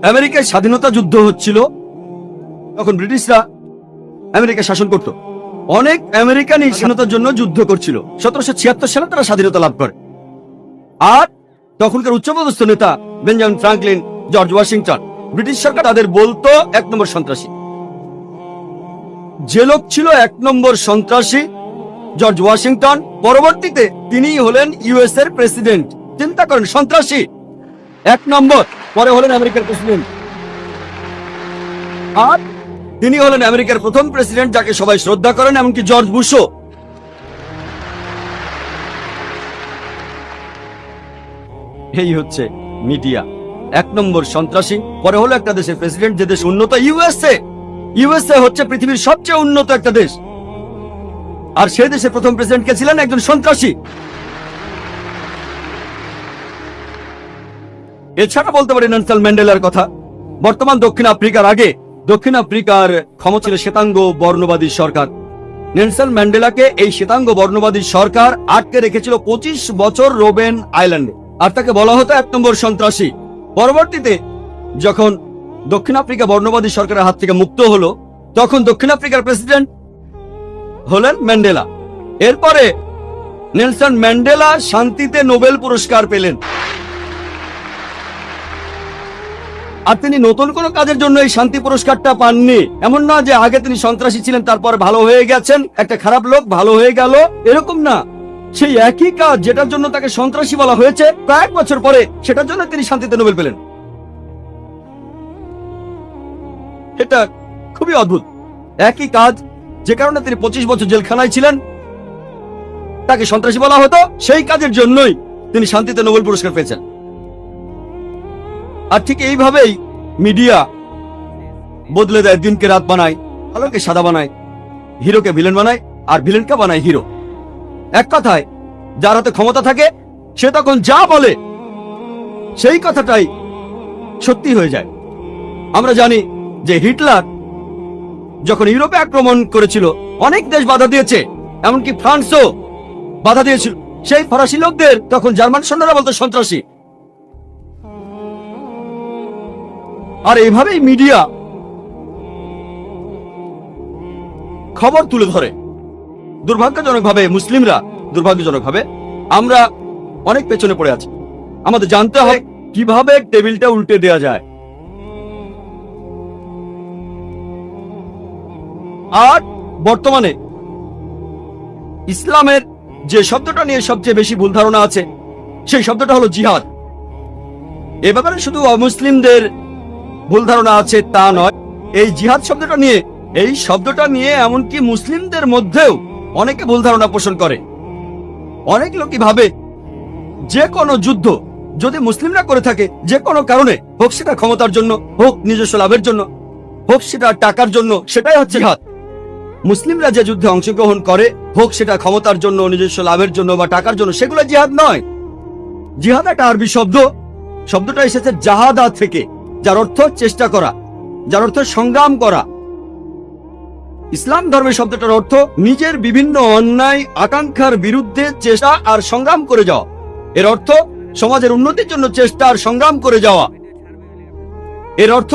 আমেরিকায় স্বাধীনতা যুদ্ধ হচ্ছিল, তখন ব্রিটিশরা আমেরিকা শাসন করত। অনেক আমেরিকানই স্বাধীনতার জন্য যুদ্ধ করছিল। 1776 সালে তারা স্বাধীনতা লাভ করে। আর তখনকার উচ্চপদস্থ নেতা Benjamin Franklin, George Washington, British সরকার তাদের বলতো 1 নম্বর সন্ত্রাসী। যে লোক ছিল 1 নম্বর সন্ত্রাসী, জর্জ ওয়াশিংটন, পরবর্তীতে তিনি হলেন ইউএস এর প্রেসিডেন্ট। চিন্তা করেন, সন্ত্রাসী 1 নম্বর, পরে হলেন আমেরিকার প্রেসিডেন্ট। আর তিনি হলেন আমেরিকার প্রথম প্রেসিডেন্ট যাকে সবাই শ্রদ্ধা করেন, এমনকি জর্জ বুশও। এই হচ্ছে মিডিয়া, 1 নম্বর সন্ত্রাসী, পরে হলো একটা দেশের প্রেসিডেন্ট। যে দেশ উন্নত, ইউএসএ হচ্ছে পৃথিবীর সবচেয়ে উন্নত একটা দেশ, আর সেই দেশের প্রথম প্রেসিডেন্ট কে ছিলেন? একজন সন্ত্রাসী। এছাড়া বলতে পারি নেলসন ম্যান্ডেলার কথা। বর্তমান দক্ষিণ আফ্রিকার আগে দক্ষিণ আফ্রিকার ক্ষমতা ছিল শ্বেতাঙ্গ বর্ণবাদী সরকার। নেলসন ম্যান্ডেলাকে এই শ্বেতাঙ্গ বর্ণবাদী সরকার আটকে রেখেছিল 25 বছর রোবেন আইল্যান্ডে, আর তাকে বলা হতো 1 নম্বর সন্ত্রাসী। পরবর্তীতে যখন দক্ষিণ আফ্রিকা বর্ণবাদী সরকারের হাত থেকে মুক্ত হলো, তখন দক্ষিণ আফ্রিকার প্রেসিডেন্ট হলেন ম্যান্ডেলা। এরপরে নেলসন ম্যান্ডেলা শান্তিতে নোবেল পুরস্কার পেলেন। আর তিনি নতুন কোন কাজের জন্য এই শান্তি পুরস্কারটা পাননি। এমন না যে আগে তিনি সন্ত্রাসী ছিলেন, তারপর ভালো হয়ে গেছেন, একটা খারাপ লোক ভালো হয়ে গেল, এরকম না। সেই একই কাজ যেটার জন্য তাকে সন্ত্রাসী বলা হয়েছে, কয়েক বছর পরে সেটার জন্য তিনি শান্তিতে নোবেল পেলেন। এটা খুবই অদ্ভুত। একই কাজ, যে কারণে তিনি 25 বছর জেলখানায় ছিলেন, তাকে সন্ত্রাসী বলা হতো, সেই কাজের জন্যই তিনি শান্তিতে নোবেল পুরস্কার পেয়েছেন। আর ঠিক এইভাবেই মিডিয়া বদলে দেয়, দিনকে রাত বানায়, আলোকে সাদা বানায়, হিরোকে ভিলেন বানায়, আর ভিলেনকে বানায় হিরো। এক কথায়, যার হাতে ক্ষমতা থাকে সে তখন যা বলে সেই কথাটাই সত্যি হয়ে যায়। আমরা জানি যে হিটলার যখন ইউরোপে আক্রমণ করেছিল, অনেক দেশ বাধা দিয়েছে, এমনকি ফ্রান্সও বাধা দিয়েছিল। সেই ফরাসি লোকদের তখন জার্মান সৈন্যরা বলতো সন্ত্রাসী। আর এইভাবেই মিডিয়া খবর তুলে ধরে। দুর্ভাগ্যজনকভাবে মুসলিমরা, দুর্ভাগ্যজনকভাবে আমরা অনেক পেছনে পড়ে আছি। আমাদের জানতে হয় কিভাবে টেবিলটা উল্টে দেয়া যায়। আর বর্তমানে ইসলামের যে শব্দটা নিয়ে সবচেয়ে বেশি ভুল ধারণা আছে, সেই শব্দটা হলো জিহাদ। এ ব্যাপারে শুধু অমুসলিমদের ভুল ধারণা আছে তা নয়, এই জিহাদ শব্দটা নিয়ে এমনকি মুসলিমদের মধ্যেও অনেকে ভুল ধারণা পোষণ করে। অনেক লোকই ভাবে যে কোনো যুদ্ধ যদি মুসলিমরা করে থাকে, যে কোনো কারণে হোক, সেটা ক্ষমতার জন্য হোক, নিজস্ব লাভের জন্য হোক, সেটা টাকার জন্য, সেটাই হচ্ছে জিহাদ। মুসলিমরা যে যুদ্ধে অংশগ্রহণ করে, হোক সেটা ক্ষমতার জন্য, নিজস্ব লাভের জন্য বা টাকার জন্য, সেগুলো জিহাদ নয়। জিহাদ একটা আরবি শব্দ, শব্দটা এসেছে জাহাদা থেকে, যার অর্থ চেষ্টা করা, যার অর্থ সংগ্রাম করা। ইসলাম ধর্মের শব্দটার অর্থ নিজের বিভিন্ন অন্যায় আকাঙ্ক্ষার বিরুদ্ধে চেষ্টা আর সংগ্রাম করে যাওয়া। এর অর্থ সমাজের উন্নতির জন্য চেষ্টা আর সংগ্রাম করে যাওয়া। এর অর্থ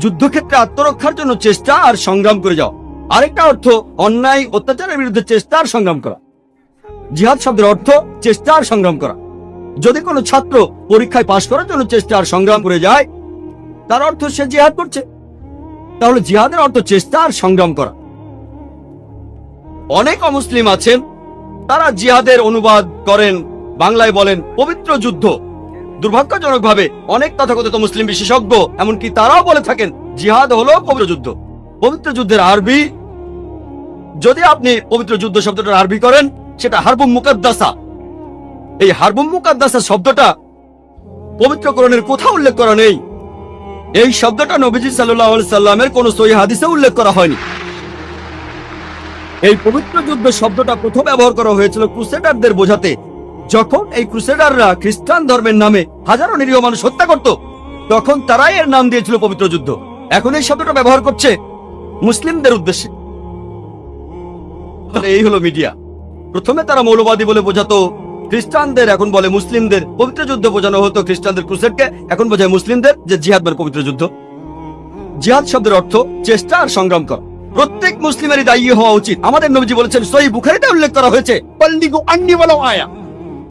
যুদ্ধক্ষেত্রে আত্মরক্ষার জন্য চেষ্টা আর সংগ্রাম করে যাওয়া। আরেকটা অর্থ অন্যায় অত্যাচারের বিরুদ্ধে চেষ্টা আর সংগ্রাম করা। জিহাদ শব্দের অর্থ চেষ্টা আর সংগ্রাম করা। যদি কোনো ছাত্র পরীক্ষায় পাশ করার জন্য চেষ্টা আর সংগ্রাম করে যায়, তার অর্থ সে জিহাদ করছে। তাহলে জিহাদের অর্থ চেষ্টা আর সংগ্রাম করা। অনেক অমুসলিম আছেন, তারা জিহাদের অনুবাদ করেন, বাংলায় বলেন পবিত্র যুদ্ধ। দুর্ভাগ্যজনকভাবে অনেক তথাকথিত মুসলিম বিশেষজ্ঞ এমনকি তারাও বলে থাকেন জিহাদ হলো পবিত্র যুদ্ধ। পবিত্র যুদ্ধের আরবি, যদি আপনি পবিত্র যুদ্ধ শব্দটার আরবি করেন, সেটা হারবুম মুকাদ্দাসা। এই হারবুম মুকাদ্দাসা শব্দটা পবিত্র কোরআনের কোথাও উল্লেখ করা নেই। এই শব্দটা নবীজি সাল্লাল্লাহু আলাইহি সাল্লামের কোন সহিহ হাদিসে উল্লেখ করা হয়নি। এই পবিত্র যুদ্ধ শব্দটা প্রথম ব্যবহার করা হয়েছিল ক্রুসেডারদের বোঝাতে, যখন এই ক্রুসেডাররা খ্রিস্টান ধর্মের নামে হাজারো নিরীহ মানুষ হত্যা করত, তখন তারাই এর নাম দিয়েছিল পবিত্র যুদ্ধ। এখন এই শব্দটা ব্যবহার করছে মুসলিমদের উদ্দেশ্যে। এই হলো মিডিয়া। প্রথমে তারা মৌলবাদী বলে বোঝাতো খ্রিস্টানদের এখন বলে মুসলিমদের পবিত্র যুদ্ধ বোঝানো হতো, খ্রিস্টানদের ক্রুসেডকে এখন বোঝায় মুসলিমদের যে জিহাদ মানে পবিত্র যুদ্ধ। জিহাদ শব্দের অর্থ চেষ্টা আর সংগ্রাম করা। প্রত্যেক মুসলিমেরই দায়ী হওয়া উচিত। আমাদের নবীজি বলেছেন, সহিহ বুখারীতে উল্লেখ করা হয়েছে, बल्लिगु अन्नी वलो आया